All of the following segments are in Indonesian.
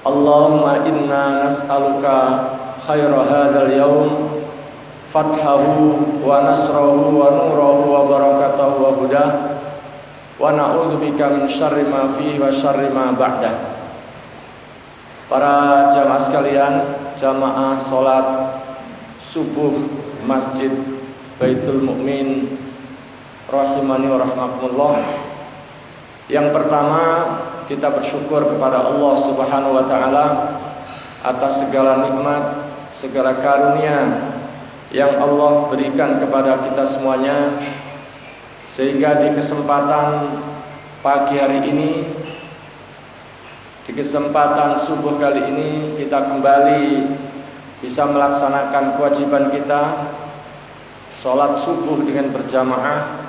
Allahumma inna nas'aluka khaira hadzal yaum fathahu wa nasrahu wa nurahu wa barakatahu wa hudah wa na'udzubika min syarri ma fihi wa syarri ma ba'dah. Para jamaah sekalian, jamaah salat subuh Masjid Baitul Mukmin rahimani wa rahmakumullah. Yang pertama, kita bersyukur kepada Allah Subhanahu wa taala atas segala nikmat, segala karunia yang Allah berikan kepada kita semuanya, sehingga di kesempatan pagi hari ini, di kesempatan subuh kali ini, kita kembali bisa melaksanakan kewajiban kita, sholat subuh dengan berjamaah.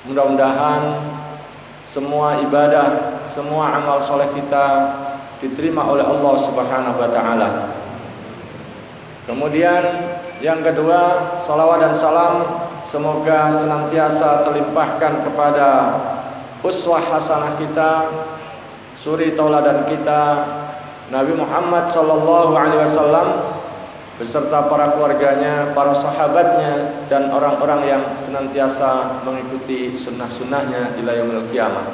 Mudah-mudahan semua ibadah, semua amal soleh kita diterima oleh Allah Subhanahu wa ta'ala. Kemudian yang kedua, salawat dan salam semoga senantiasa terlimpahkan kepada uswah hasanah kita, suri tauladan kita, Nabi Muhammad sallallahu alaihi wasallam beserta para keluarganya, para sahabatnya, dan orang-orang yang senantiasa mengikuti sunnah-sunnahnya ila yaumil qiyamah.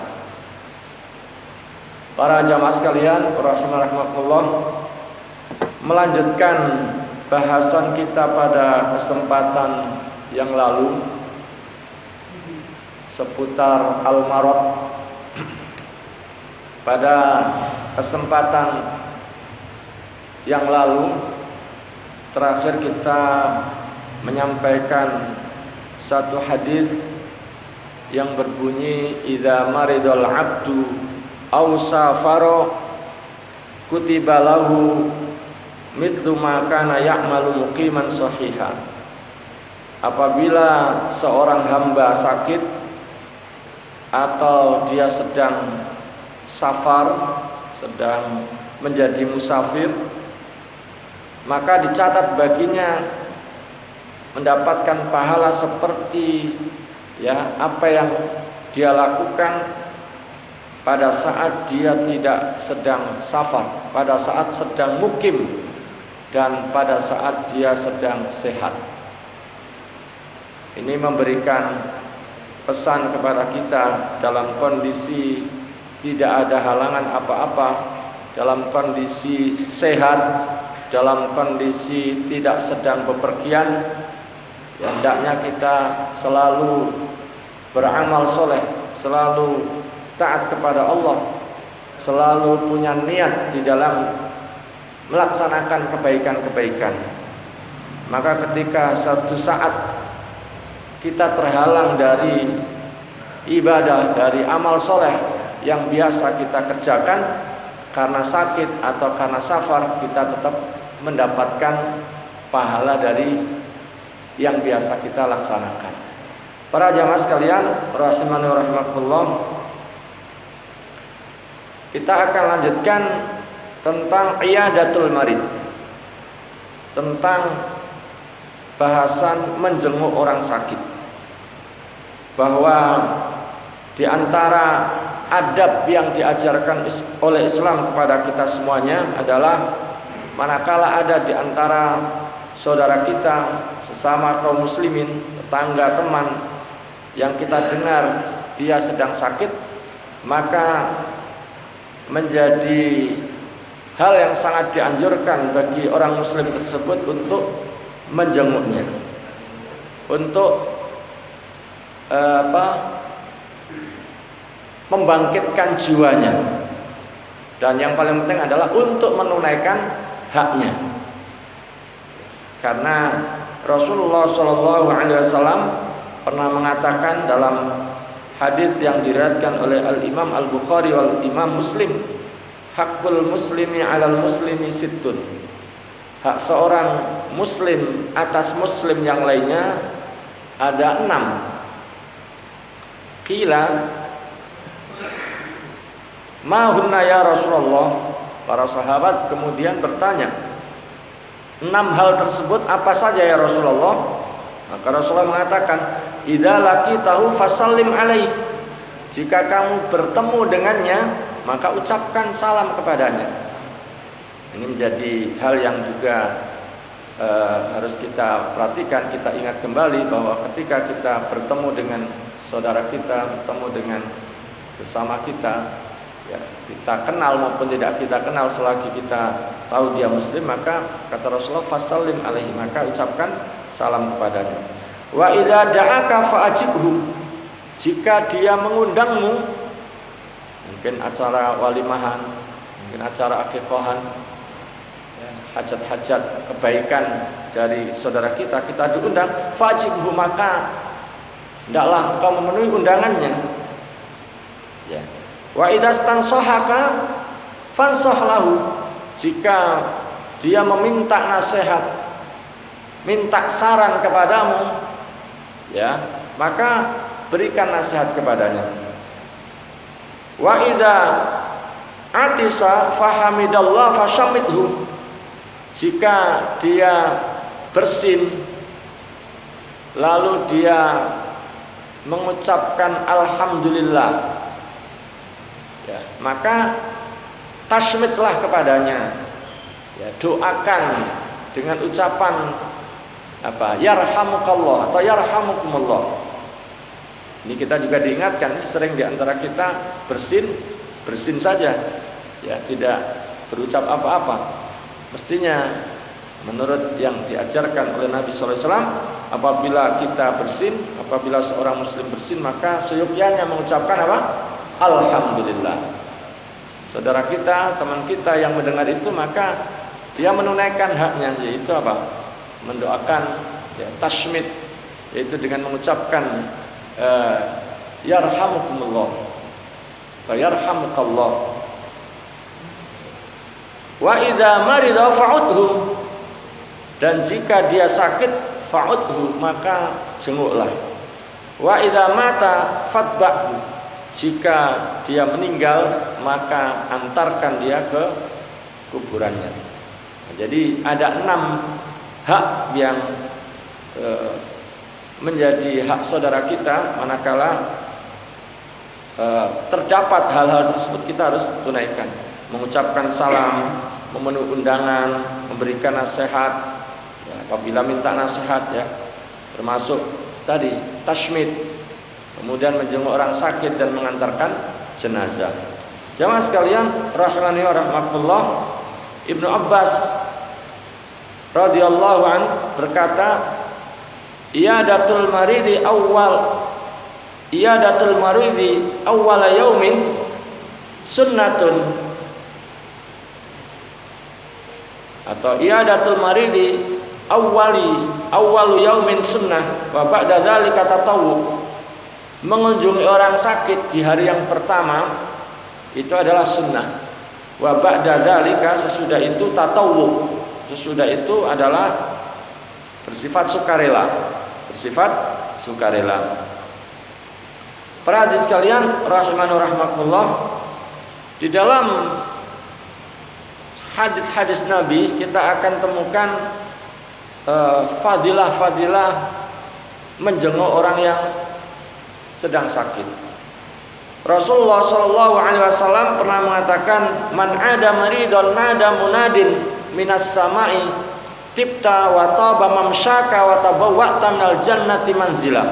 Para jamaah sekalian, rahimakumullah, melanjutkan bahasan kita pada kesempatan yang lalu seputar al-marad. Pada kesempatan yang lalu terakhir kita menyampaikan satu hadis yang berbunyi idza maridul abdu aw safara kutiba lahu mithlu ma kana ya'malu muqiman sahiha. Apabila seorang hamba sakit atau dia sedang safar, sedang menjadi musafir, maka dicatat baginya mendapatkan pahala seperti apa yang dia lakukan pada saat dia tidak sedang safar, pada saat sedang mukim, dan pada saat dia sedang sehat. Ini memberikan pesan kepada kita dalam kondisi tidak ada halangan apa-apa, dalam kondisi sehat, dalam kondisi tidak sedang bepergian, hendaknya kita selalu beramal soleh, selalu taat kepada Allah, selalu punya niat di dalam melaksanakan kebaikan-kebaikan. Maka ketika suatu saat kita terhalang dari ibadah, dari amal soleh yang biasa kita kerjakan, karena sakit atau karena safar, kita tetap mendapatkan pahala dari yang biasa kita laksanakan. Para jamaah sekalian, rahimani wa rahimakumullah, kita akan lanjutkan tentang iyadatul marid, tentang bahasan menjenguk orang sakit. Bahwa di antara adab yang diajarkan oleh Islam kepada kita semuanya adalah manakala ada di antara saudara kita, sesama kaum muslimin, tetangga, teman, yang kita dengar dia sedang sakit, maka menjadi hal yang sangat dianjurkan bagi orang muslim tersebut untuk menjenguknya, untuk membangkitkan jiwanya, dan yang paling penting adalah untuk menunaikan haknya. Karena Rasulullah SAW pernah mengatakan dalam hadis yang diriwayatkan oleh Al-Imam Al-Bukhari wal Imam Muslim, hakul muslimi 'alal muslimi sittun. Hak seorang muslim atas muslim yang lainnya ada 6. Qila ma hunna ya Rasulullah. Para sahabat kemudian bertanya, 6 hal tersebut apa saja ya Rasulullah? Maka Rasulullah mengatakan, idza laqitahu fasallim alaihi. Jika kamu bertemu dengannya, maka ucapkan salam kepadanya. Ini menjadi hal yang juga harus kita perhatikan, kita ingat kembali bahwa ketika kita bertemu dengan saudara kita, bertemu dengan sesama kita, ya, kita kenal maupun tidak kita kenal, selagi kita tahu dia muslim, maka kata Rasulullah fasallim alaihi, maka ucapkan salam kepadanya. Wa idza da'aka fa'ajibhu, jika dia mengundangmu, mungkin acara walimahan, mungkin acara akikahan, hajat-hajat kebaikan dari saudara kita diundang, fa'ajibhu, maka hendaklah engkau memenuhi undangannya. Ya. Wa idza stansahaka fansah lahu, jika dia meminta nasihat, minta saran kepadamu, ya, maka berikan nasihat kepadanya. Wa idza atisa fahamidallah fashamidhu, jika dia bersin lalu dia mengucapkan alhamdulillah, ya, maka tasmitlah kepadanya, ya, doakan dengan ucapan apa, yarhamukallah atau yarhamukumullah. Ini kita juga diingatkan, sering diantara kita bersin saja, ya, tidak berucap apa-apa. Mestinya menurut yang diajarkan oleh Nabi SAW, apabila kita bersin, apabila seorang muslim bersin, maka seyogyanya mengucapkan apa? Alhamdulillah. Saudara kita, teman kita yang mendengar itu, maka dia menunaikan haknya, yaitu apa? Mendoakan, ya, tashmid, yaitu dengan mengucapkan yarhamukumullah wa yarhamukallah. Wa idza marida fa'udhu, dan jika dia sakit fa'udhu, maka jenguklah. Wa idza mata fatba'hu, jika dia meninggal maka antarkan dia ke kuburannya. Jadi ada 6 hak yang menjadi hak saudara kita, manakala terdapat hal-hal tersebut kita harus tunaikan. Mengucapkan salam, memenuhi undangan, memberikan nasihat, ya, apabila minta nasihat, ya, termasuk tadi tashmid, kemudian menjenguk orang sakit dan mengantarkan jenazah. Jamaah sekalian rahimani wa rahmatullah, Ibnu Abbas radhiyallahu an berkata, iyadatul maridi awwala yaumin sunnatun, atau iyadatul maridi awwalu yaumin sunnah wa ba'da dzalika tatawwu, mengunjungi orang sakit di hari yang pertama itu adalah sunnah, wa ba'da dzalika, sesudah itu tatawwu, sesudah itu adalah bersifat sukarela, Para hadirin sekalian rahimani rahmakumullah, di dalam hadis-hadis Nabi kita akan temukan fadilah-fadilah menjenguk orang yang sedang sakit. Rasulullah SAW pernah mengatakan, man ada maridon nada munadin minas samai tibta wa taba mamsyaka wa tabawwa'ta minal jannati manzila.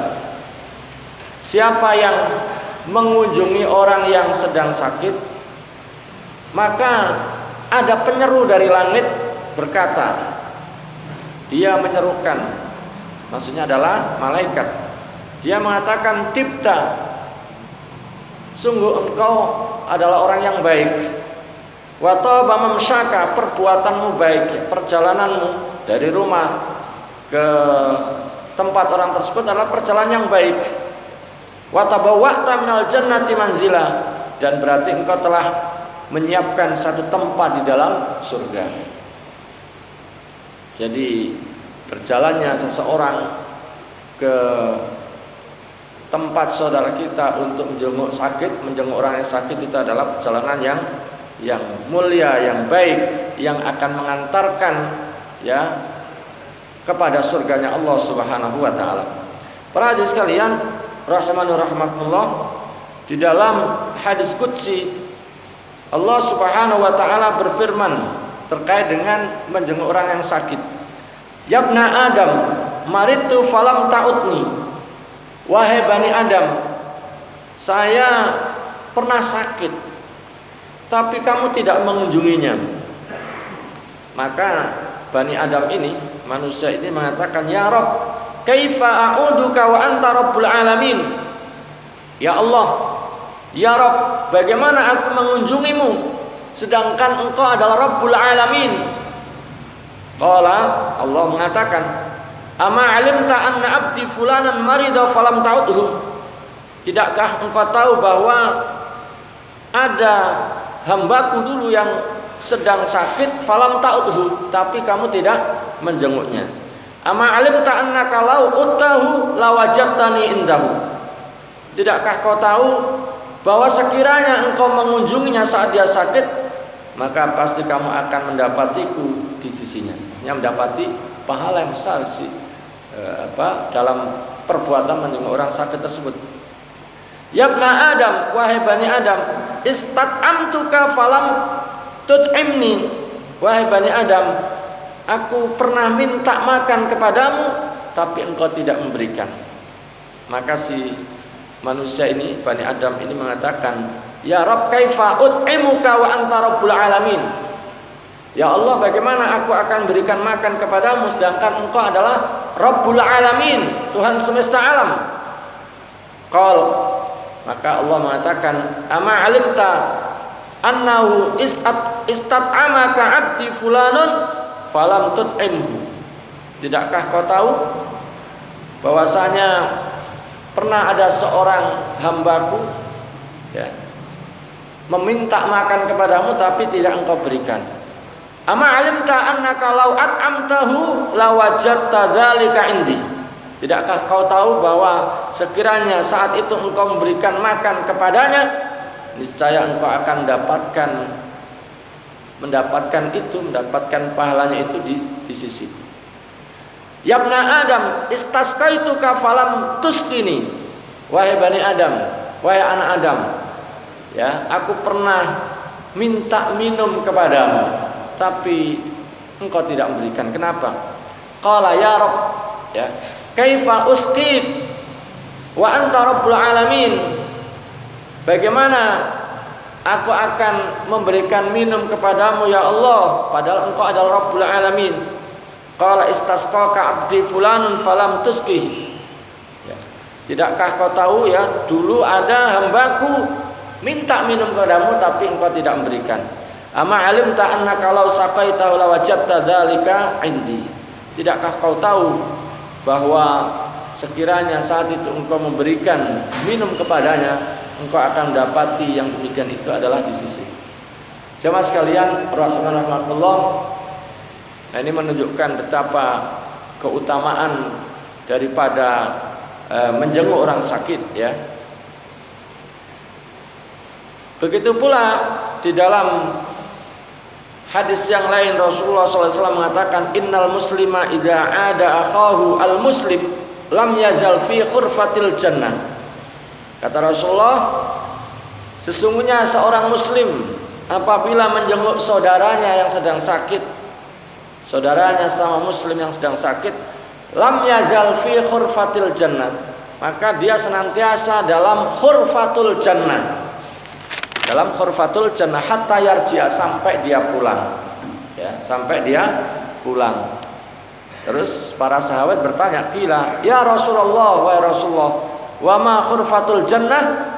Siapa yang mengunjungi orang yang sedang sakit, maka ada penyeru dari langit berkata, dia menyerukan, maksudnya adalah malaikat. Dia mengatakan, tibta, sungguh engkau adalah orang yang baik. Wa taba mamsyaka, perbuatanmu baik, perjalananmu dari rumah ke tempat orang tersebut adalah perjalanan yang baik. Wa tabawwa'ta minal jannati manzila, dan berarti engkau telah menyiapkan satu tempat di dalam surga. Jadi berjalannya seseorang ke tempat saudara kita untuk menjenguk orang yang sakit, itu adalah perjalanan yang mulia, yang baik, yang akan mengantarkan, ya, kepada surganya Allah Subhanahu wa taala. Para hadirin sekalian rahimani rahmatullah, di dalam hadis qudsi Allah Subhanahu wa taala berfirman, terkait dengan menjenguk orang yang sakit. Yabna Adam, maritu falam ta'udni. Wahai Bani Adam, saya pernah sakit, tapi kamu tidak mengunjunginya. Maka Bani Adam ini, manusia ini mengatakan, ya Rabb, kaifa a'uduka wa anta rabbul alamin. Ya Allah, ya Rabb, bagaimana aku mengunjungimu sedangkan engkau adalah Rabbul Alamin. Qala, Allah mengatakan, ama alimta anna abdi fulanan marida falam ta'udhu. Tidakkah engkau tahu bahwa ada hambaku dulu yang sedang sakit, falam ta'udhu, tapi kamu tidak menjenguknya. Ama alimta annaka law uttahu lawajadtani indahu. Tidakkah kau tahu bahwa sekiranya engkau mengunjunginya saat dia sakit, maka pasti kamu akan mendapatiku di sisinya. Yang mendapati pahala yang besar sih dalam perbuatan menjenguk orang sakit tersebut. Yabna Adam, wahai Bani Adam, istat'amtuka falam tud'imni. Wahai Bani Adam, aku pernah minta makan kepadamu, tapi engkau tidak memberikan. Maka si manusia ini, Bani Adam ini mengatakan, ya Rabb, kaifa ut'imuka wa anta rabbul alamin. Ya Allah, bagaimana aku akan berikan makan kepadamu sedangkan engkau adalah Rabbul Alamin, Tuhan semesta alam. Qal, maka Allah mengatakan, ama alimta annahu istat'amaka abdi fulanun falam tut'imhu. Tidakkah kau tahu bahwasanya pernah ada seorang hambaku, ya, meminta makan kepadamu tapi tidak engkau berikan. Ama alimta annaka law at'amtahu lawajadta dzalika indi. Tidakkah kau tahu bahwa sekiranya saat itu engkau memberikan makan kepadanya, niscaya engkau akan mendapatkan pahalanya itu di sisiku. Yabna Adam, istasqaituka falam tuskini. Wahai Bani Adam, wahai anak Adam, ya, aku pernah minta minum kepadamu, tapi engkau tidak memberikan. Kenapa? Qala ya Rabb, ya, kaifa usqik wa anta rabbul alamin. Bagaimana aku akan memberikan minum kepadamu ya Allah, padahal engkau adalah Rabbul Alamin. Qala istasqaka abdi fulanun falam tusqih. Ya. Tidakkah kau tahu, ya, dulu ada hambaku minta minum kepadamu tapi engkau tidak memberikan. Ama alimta annaka law saqaitahu lawajadta dzalika indi. Tidakkah kau tahu bahwa sekiranya saat itu engkau memberikan minum kepadanya, engkau akan dapati yang demikian itu adalah di sisi. Jemaah sekalian, rahimahullah, nah ini menunjukkan betapa keutamaan daripada menjenguk orang sakit, ya. Begitu pula di dalam hadis yang lain Rasulullah SAW mengatakan, innal muslima idza ada akhahu al muslim lam yazal fi khurfatil jannah. Kata Rasulullah, sesungguhnya seorang muslim apabila menjenguk saudaranya yang sedang sakit, saudaranya sama muslim yang sedang sakit, lam yazal fi khurfatil jannah, maka dia senantiasa dalam khurfatul jannah. Dalam khurfatul jannah hatta yarji'a, sampai dia pulang, ya, sampai dia pulang. Terus para sahabat bertanya, qila ya Rasulullah, wa Rasulullah, wa ma khurfatul jannah?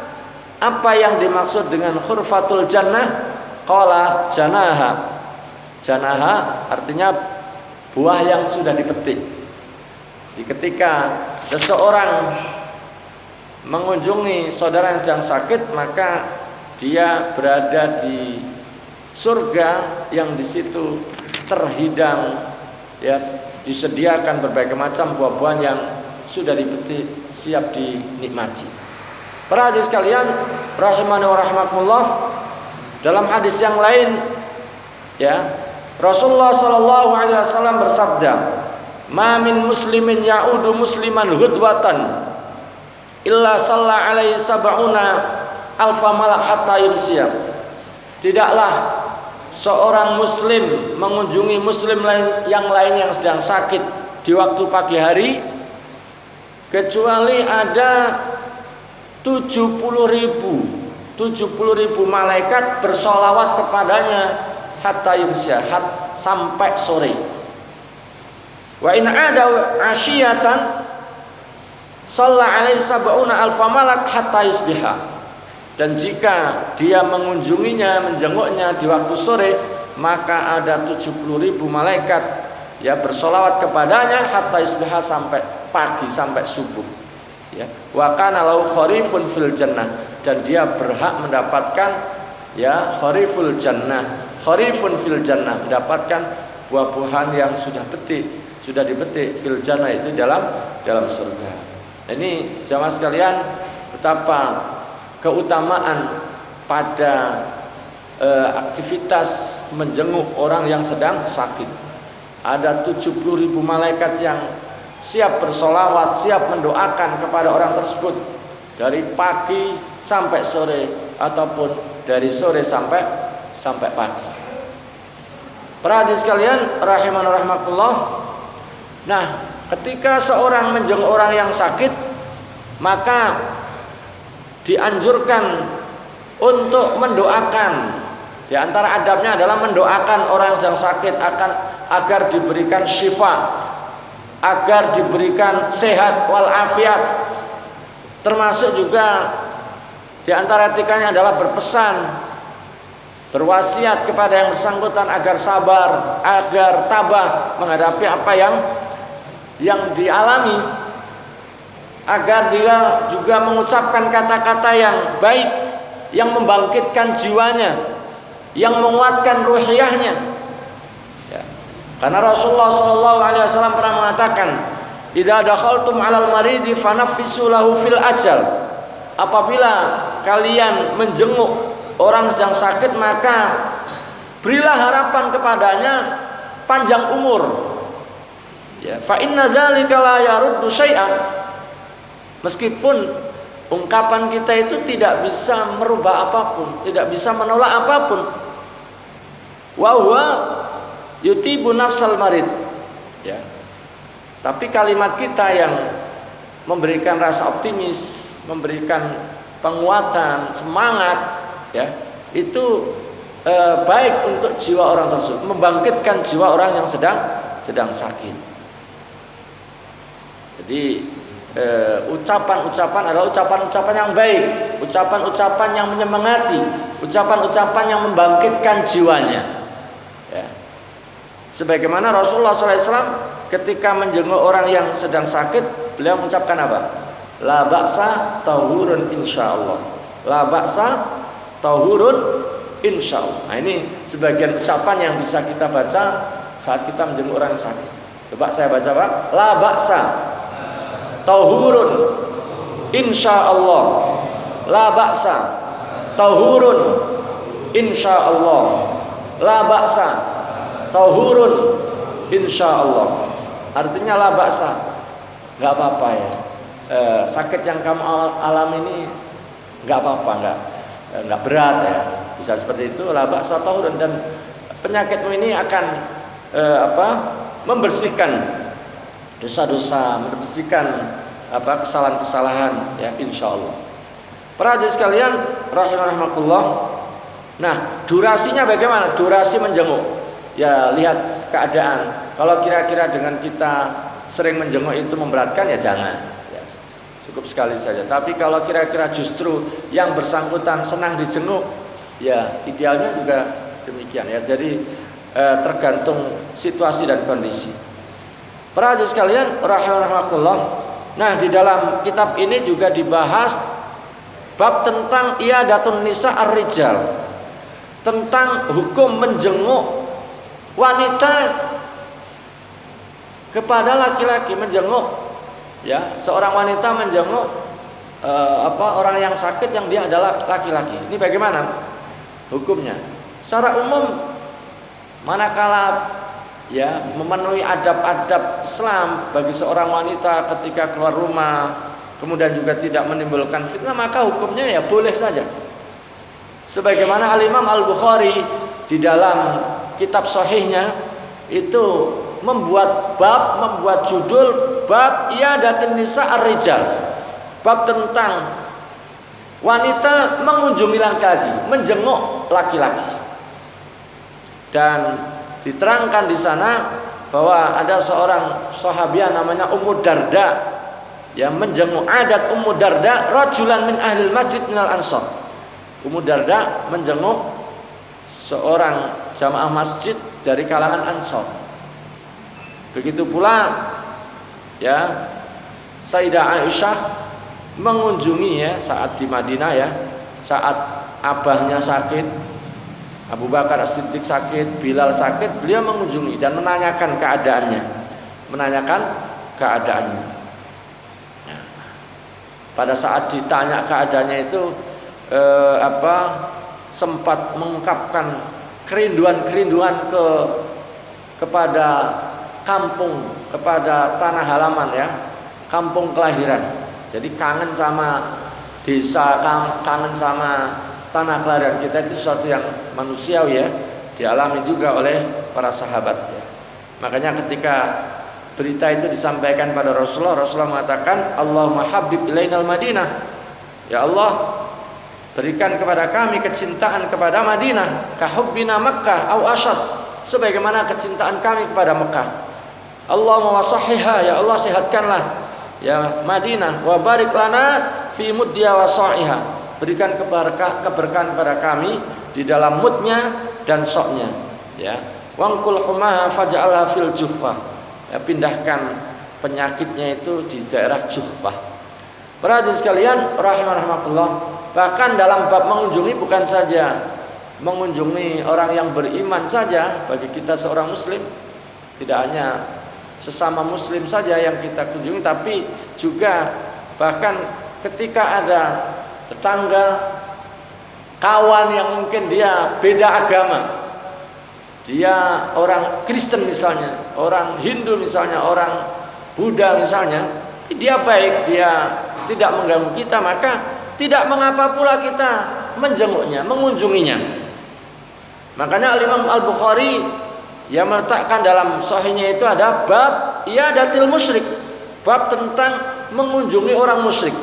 Apa yang dimaksud dengan khurfatul jannah? Qala janaha. Janaha artinya buah yang sudah dipetik. Di ketika seseorang mengunjungi saudara yang sedang sakit, maka dia berada di surga yang di situ terhidang, ya, disediakan berbagai macam buah-buahan yang sudah dipetik, siap dinikmati. Para hadirin sekalian, rahimani wa rahmakumullah, dalam hadis yang lain, ya, Rasulullah sallallahu alaihi wasallam bersabda, "Ma min muslimin ya'udu musliman ghudwatan illa shalla alaihi sab'una alfa malak hatta yumsiya." Tidaklah seorang muslim mengunjungi muslim yang lain yang sedang sakit di waktu pagi hari, kecuali ada 70.000 malaikat bersolawat kepadanya hatta yumsyahat, sampai sore. Wa in ada asyiyatan shalla alaihi sab'una alfa malak hatta yusbiha. Dan jika dia mengunjunginya, menjenguknya di waktu sore, maka ada 70.000 malaikat ya bersolawat kepadanya hatta yusbiha, sampai pagi, sampai subuh. Ya, wa kana lahu kharifun fil jannah, dan dia berhak mendapatkan ya khariful jannah, kharifun fil jannah, mendapatkan buah-buahan yang sudah dipetik fil jannah, itu dalam surga. Ini jamaah sekalian, betapa keutamaan pada aktivitas menjenguk orang yang sedang sakit. Ada 70.000 malaikat yang siap bersolawat, siap mendoakan kepada orang tersebut dari pagi sampai sore, ataupun dari sore sampai pagi. Para hadirin sekalian rahiman rahimakumullah. Nah, ketika seorang menjenguk orang yang sakit, maka dianjurkan untuk mendoakan. Di antara adabnya adalah mendoakan orang yang sedang sakit agar diberikan syifa, agar diberikan sehat walafiat. Termasuk juga di antara etikanya adalah berpesan, berwasiat kepada yang bersangkutan agar sabar, agar tabah menghadapi apa yang dialami, agar dia juga mengucapkan kata-kata yang baik, yang membangkitkan jiwanya, yang menguatkan ruhiyahnya. Ya. Karena Rasulullah SAW pernah mengatakan, "Idza dakhaltum 'alal maridi fanaffisu lahu fil ajal." Apabila kalian menjenguk orang sedang sakit, maka berilah harapan kepadanya panjang umur. Ya, fa inna dzalika la yaruddu syai'an. Meskipun ungkapan kita itu tidak bisa merubah apapun, tidak bisa menolak apapun. Wa huwa yutibu nafsal marid. Ya. Tapi kalimat kita yang memberikan rasa optimis, memberikan penguatan, semangat, ya, itu baik untuk jiwa orang tersebut, membangkitkan jiwa orang yang sedang sakit. Jadi ucapan-ucapan adalah ucapan-ucapan yang baik, ucapan-ucapan yang menyemangati, ucapan-ucapan yang membangkitkan jiwanya. Ya. Sebagaimana Rasulullah SAW ketika menjenguk orang yang sedang sakit, beliau mengucapkan apa? La ba'sa tahurun insyaallah. La ba'sa tahurun insyaallah. Nah, ini sebagian ucapan yang bisa kita baca saat kita menjenguk orang yang sakit. Coba saya baca, Pak. La ba'sa tahurun insyaallah. La ba'sa tahurun insyaallah. La ba'sa tahurun insyaallah. Artinya la ba'sa, enggak apa-apa ya. Sakit yang kamu alami ini enggak apa-apa, enggak berat ya. Bisa seperti itu, la ba'sa tahurun, dan penyakitmu ini akan membersihkan dosa-dosa, membersihkan kesalahan-kesalahan ya, insyaallah. Para hadirin sekalian rahimakumullah. Nah, durasinya bagaimana? Durasi menjenguk. Ya, lihat keadaan. Kalau kira-kira dengan kita sering menjenguk itu memberatkan, ya jangan. Ya, cukup sekali saja. Tapi kalau kira-kira justru yang bersangkutan senang dijenguk, ya idealnya juga demikian ya. Jadi tergantung situasi dan kondisi. Para hadirin sekalian rahimakumullah. Nah, di dalam kitab ini juga dibahas bab tentang iadatun nisa ar-rijal, tentang hukum menjenguk wanita kepada laki-laki, menjenguk ya, seorang wanita menjenguk orang yang sakit yang dia adalah laki-laki. Ini bagaimana hukumnya? Secara umum, manakala ya memenuhi adab-adab Islam bagi seorang wanita ketika keluar rumah, kemudian juga tidak menimbulkan fitnah, maka hukumnya ya boleh saja. Sebagaimana Al-Imam Al-Bukhari di dalam kitab sahihnya itu membuat bab, membuat judul bab Iyadatin Nisa Ar-Rijal, bab tentang wanita mengunjungi laki-laki, menjenguk laki-laki. Dan diterangkan di sana bahwa ada seorang sahabiah namanya Ummu Darda yang menjenguk. Adat Ummu Darda rajulan min ahlil masjid minal ansar. Ummu Darda menjenguk seorang jamaah masjid dari kalangan Ansar. Begitu pula ya Sayyidah Aisyah mengunjungi ya saat di Madinah ya, saat abahnya sakit, Abu Bakar As-Siddiq sakit, Bilal sakit, beliau mengunjungi dan menanyakan keadaannya. Ya. Pada saat ditanya keadaannya itu sempat mengungkapkan kerinduan kepada kampung, kepada tanah halaman ya, kampung kelahiran. Jadi kangen sama desa, kangen sama tanah kelahiran kita. Itu sesuatu yang manusiawi ya, dialami juga oleh para sahabat ya. Makanya ketika berita itu disampaikan pada Rasulullah mengatakan, Allahumma habib ilainal Madinah, ya Allah berikan kepada kami kecintaan kepada Madinah, kahubbina Makkah au asyad, sebagaimana kecintaan kami kepada Mekah. Allahumma wasahhiha, ya Allah sehatkanlah ya Madinah, wa barik lana fi muddiha wa sa'iha, berikan keberkahan kepada kami di dalam mudnya dan soknya ya. Wangkul humaha faj'alha fil juhfah, ya, pindahkan penyakitnya itu di daerah Juhfah. Para hadirin sekalian rahimakumullah, bahkan dalam bab mengunjungi bukan saja mengunjungi orang yang beriman saja bagi kita seorang muslim, tidak hanya sesama muslim saja yang kita kunjungi, tapi juga bahkan ketika ada tetangga, kawan yang mungkin dia beda agama, dia orang Kristen misalnya, orang Hindu misalnya, orang Buddha misalnya, dia baik, dia tidak mengganggu kita, maka tidak mengapa pula kita menjenguknya, mengunjunginya. Makanya Imam Al-Bukhari yang meletakkan dalam sahihnya itu ada bab Iyadatil Musyrik, bab tentang mengunjungi orang musyrik,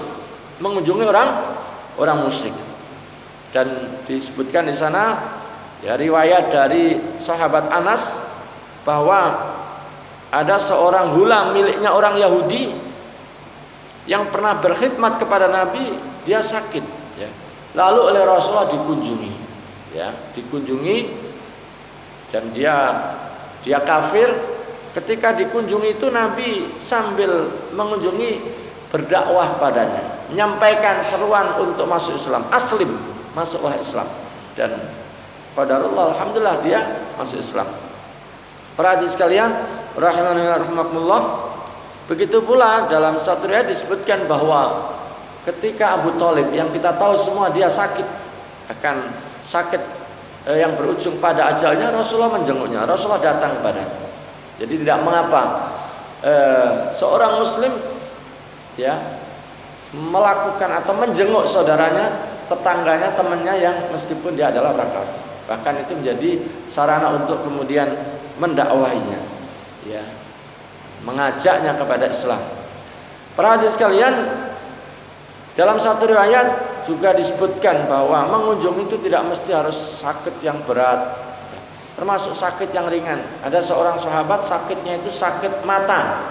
mengunjungi orang musyrik. Dan disebutkan di sana ya riwayat dari sahabat Anas bahwa ada seorang ghulam miliknya orang Yahudi yang pernah berkhidmat kepada Nabi, dia sakit ya. Lalu oleh Rasulullah dikunjungi ya, dan dia kafir. Ketika dikunjungi itu Nabi sambil mengunjungi berdakwah padanya, menyampaikan seruan untuk masuk Islam, aslim, masuklah Islam. Dan qadarullah alhamdulillah dia masuk Islam. Para hadirin sekalian rahimani wa rahimakumullah, begitu pula dalam satu riwayat disebutkan bahwa ketika Abu Thalib yang kita tahu semua dia sakit, akan sakit yang berujung pada ajalnya, Rasulullah menjenguknya, Rasulullah datang kepadanya. Jadi tidak mengapa seorang muslim ya melakukan atau menjenguk saudaranya, tetangganya, temannya yang meskipun dia adalah orang kafir. Bahkan itu menjadi sarana untuk kemudian mendakwahinya ya, mengajaknya kepada Islam. Para hadirin sekalian, dalam satu riwayat juga disebutkan bahwa mengunjungi itu tidak mesti harus sakit yang berat, termasuk sakit yang ringan. Ada seorang sahabat sakitnya itu sakit mata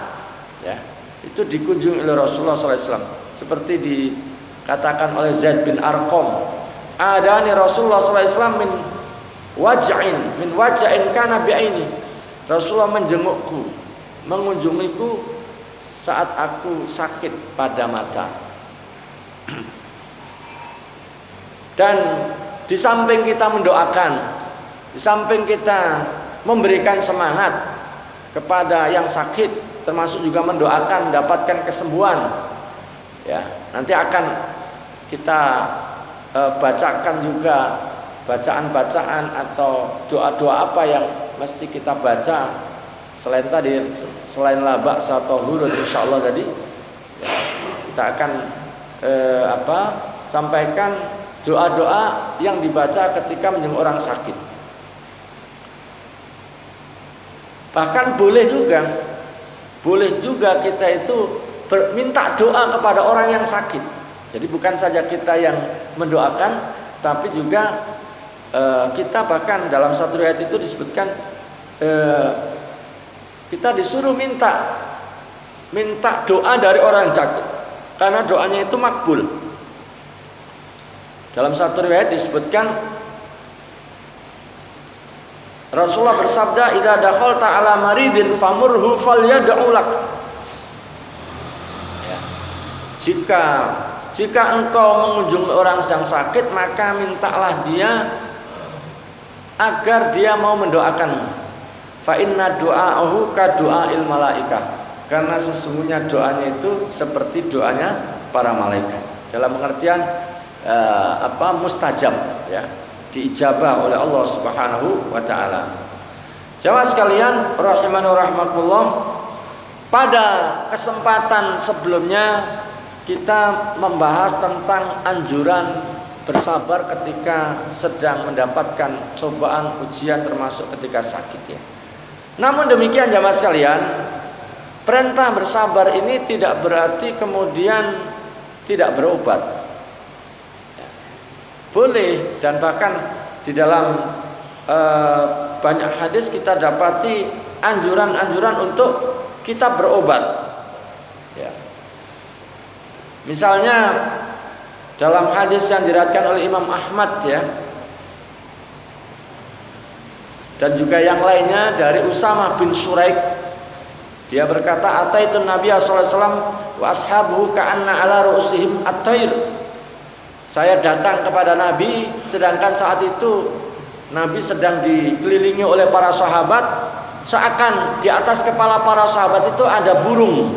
ya, itu dikunjungi oleh Rasulullah SAW, seperti dikatakan oleh Zaid bin Arqam, adani Rasulullah SAW min waja'in kana bi'aini, Rasulullah menjengukku, mengunjungiku saat aku sakit pada mata. Dan di samping kita mendoakan, di samping kita memberikan semangat kepada yang sakit, termasuk juga mendoakan mendapatkan kesembuhan ya, nanti akan kita bacakan juga bacaan-bacaan atau doa-doa apa yang mesti kita baca selain tadi, selain la ba'sa tahurun insyaallah tadi ya, kita akan sampaikan doa-doa yang dibaca ketika menjenguk orang sakit. Bahkan boleh juga kita itu minta doa kepada orang yang sakit. Jadi bukan saja kita yang mendoakan, tapi juga kita bahkan dalam satu riwayat itu disebutkan kita disuruh minta doa dari orang yang sakit, karena doanya itu makbul. Dalam satu riwayat disebutkan Rasulullah bersabda, "Idza dakhalta ala maridin famurhu falyad'u lak." Ya. Jika engkau mengunjungi orang sedang sakit, maka mintalah dia agar dia mau mendoakanmu. Fa inna du'aahu ka du'ail malaikah. Karena sesungguhnya doanya itu seperti doanya para malaikat. Dalam pengertian mustajab, ya, diijabah oleh Allah Subhanahu wa taala. Jamaah sekalian rahimani wa rahmakumullah, pada kesempatan sebelumnya kita membahas tentang anjuran bersabar ketika sedang mendapatkan cobaan ujian, termasuk ketika sakit, ya. Namun demikian jamaah sekalian, perintah bersabar ini tidak berarti kemudian tidak berobat. Boleh, dan bahkan di dalam banyak hadis kita dapati anjuran-anjuran untuk kita berobat, ya. Misalnya dalam hadis yang diriwayatkan oleh Imam Ahmad, ya, dan juga yang lainnya dari Usamah bin Suraik, dia berkata, "Ataitun Nabiy sallallahu alaihi wasallam wa ashabuhu ka'anna ala ru'usihim at-tayr." Saya datang kepada Nabi, sedangkan saat itu Nabi sedang dikelilingi oleh para sahabat, seakan di atas kepala para sahabat itu ada burung.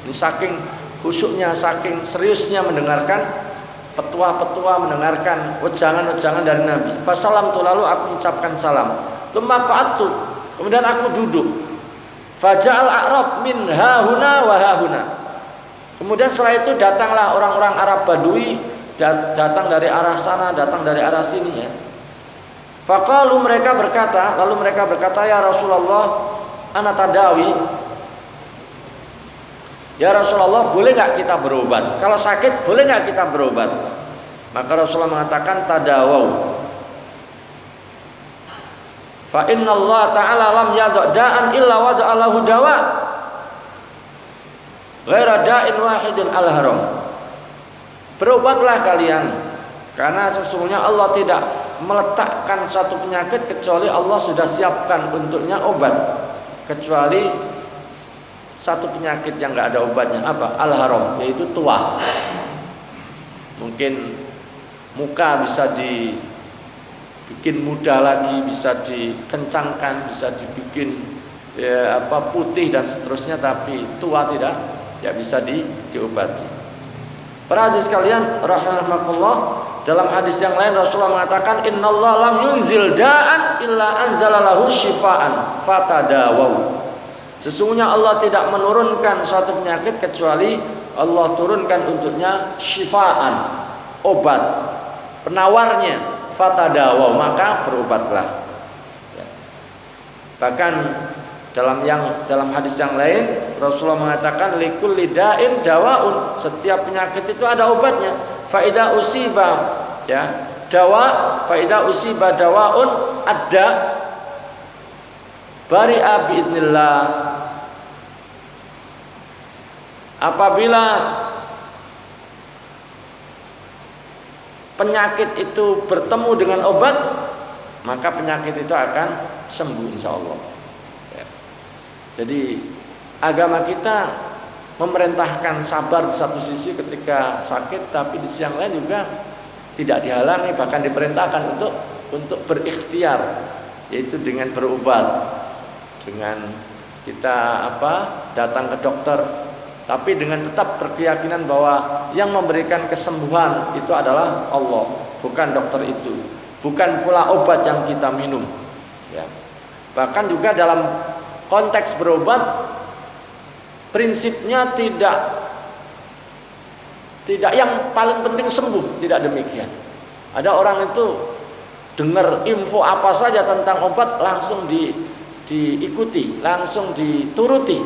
Ini saking khusyuknya, saking seriusnya mendengarkan petua-petua, mendengarkan wejangan-wejangan dari Nabi. Fasalamtu, lalu aku mengucapkan salam. Tsumma qa'adtu, kemudian aku duduk. Faja'al a'rab min hahuna wa hahuna. Kemudian setelah itu datanglah orang-orang Arab Badui, datang dari arah sana, datang dari arah sini, ya. Faqalu, lalu mereka berkata, "Ya Rasulullah, ana tadawi." Ya Rasulullah, boleh nggak kita berobat? Kalau sakit, boleh nggak kita berobat? Maka Rasulullah mengatakan, "Tadawau. Fa inna Allah Ta'ala lam yada' da'an illa wada'a lahu dawa. Ghaira da'in wahidin al-haram." Berobatlah kalian, karena sesungguhnya Allah tidak meletakkan satu penyakit kecuali Allah sudah siapkan untuknya obat, kecuali satu penyakit yang nggak ada obatnya. Apa? Al-haram, yaitu tua. Mungkin muka bisa dibikin muda lagi, bisa dikencangkan, bisa dibikin putih dan seterusnya, tapi tua tidak bisa diobati. Para hadis sekalian rahimakumullah, dalam hadis yang lain Rasulullah mengatakan, "Innallaha lam yunzil da'an illa anzalalahu syifaan fatadawau." Sesungguhnya Allah tidak menurunkan suatu penyakit kecuali Allah turunkan untuknya syifaan, obat, penawarnya, fatadawau, maka berobatlah. Ya. Bahkan dalam hadis yang lain Rasulullah mengatakan, likulli da'in dawaun, setiap penyakit itu ada obatnya. Faida usiba, ya, dawa, faida usiba dawaun ada bari'a biidznillah. Apabila penyakit itu bertemu dengan obat, maka penyakit itu akan sembuh insyaallah. Ya. Jadi agama kita memerintahkan sabar di satu sisi ketika sakit, tapi di sisi yang lain juga tidak dihalangi, bahkan diperintahkan untuk berikhtiar, yaitu dengan berobat, dengan kita datang ke dokter, tapi dengan tetap berkeyakinan bahwa yang memberikan kesembuhan itu adalah Allah, bukan dokter itu, bukan pula obat yang kita minum, ya. Bahkan juga dalam konteks berobat, prinsipnya tidak yang paling penting sembuh, tidak demikian. Ada orang itu dengar info apa saja tentang obat langsung diikuti, langsung dituruti,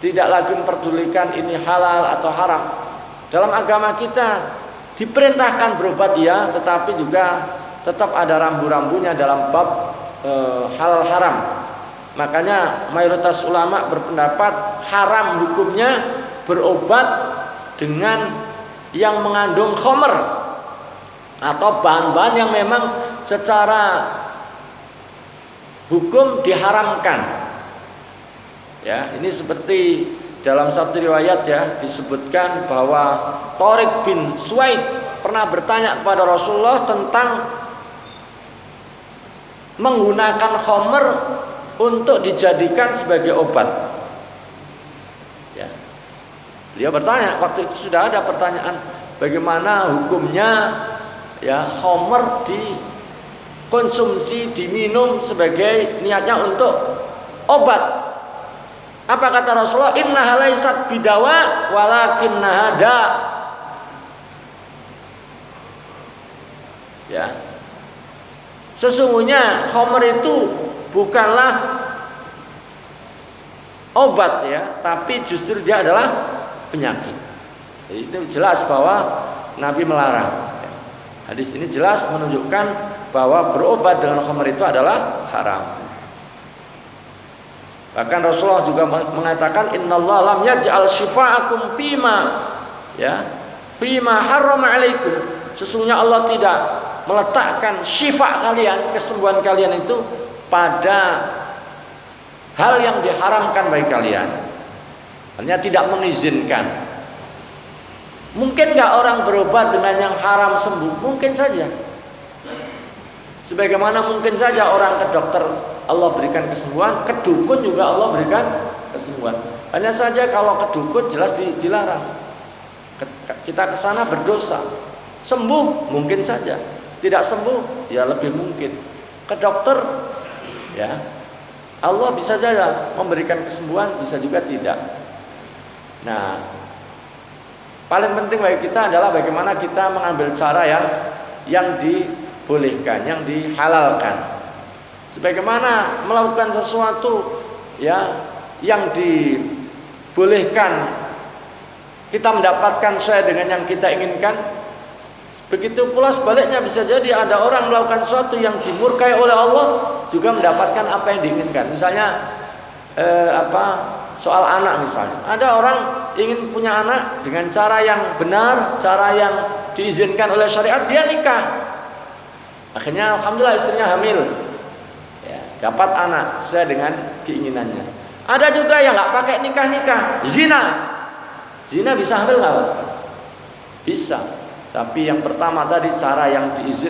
tidak lagi memperdulikan ini halal atau haram. Dalam agama kita diperintahkan berobat ya, tetapi juga tetap ada rambu-rambunya dalam bab halal haram. Makanya mayoritas ulama berpendapat haram hukumnya berobat dengan yang mengandung khamr atau bahan-bahan yang memang secara hukum diharamkan. Ya, ini seperti dalam satu riwayat ya disebutkan bahwa Thariq bin Suwaid pernah bertanya kepada Rasulullah tentang menggunakan khamr untuk dijadikan sebagai obat. Ya. Beliau bertanya, waktu itu sudah ada pertanyaan bagaimana hukumnya ya khamr dikonsumsi, diminum sebagai niatnya untuk obat. Apa kata Rasulullah? Innaha laysat bidawa walakinnaha da. Ya. Sesungguhnya khamr itu bukanlah obat ya, tapi justru dia adalah penyakit. Jadi itu jelas bahwa Nabi melarang. Hadis ini jelas menunjukkan bahwa berobat dengan khamr itu adalah haram. Bahkan Rasulullah juga mengatakan innallaha lam yaj'al syifa'akum fima harrama 'alaikum. Sesungguhnya Allah tidak meletakkan syifa kalian, kesembuhan kalian itu pada hal yang diharamkan bagi kalian. Artinya tidak mengizinkan. Mungkin nggak orang berobat dengan yang haram sembuh? Mungkin saja. Sebagaimana mungkin saja orang ke dokter Allah berikan kesembuhan, ke dukun juga Allah berikan kesembuhan. Hanya saja kalau ke dukun jelas dilarang. Kita ke sana berdosa. Sembuh mungkin saja, tidak sembuh ya lebih mungkin. Ke dokter ya Allah bisa saja memberikan kesembuhan, bisa juga tidak. Nah, paling penting bagi kita adalah bagaimana kita mengambil cara yang dibolehkan, yang dihalalkan. Sebagaimana melakukan sesuatu ya yang dibolehkan, kita mendapatkan sesuai dengan yang kita inginkan. Begitu pula sebaliknya, bisa jadi ada orang melakukan sesuatu yang dimurkai oleh Allah juga mendapatkan apa yang diinginkan. Misalnya soal anak misalnya. Ada orang ingin punya anak dengan cara yang benar, cara yang diizinkan oleh syariat, dia nikah. Akhirnya alhamdulillah istrinya hamil. Dapat anak sesuai dengan keinginannya. Ada juga yang nggak pakai nikah, zina bisa hamil nggak? Bisa. Tapi yang pertama tadi cara yang diizinkan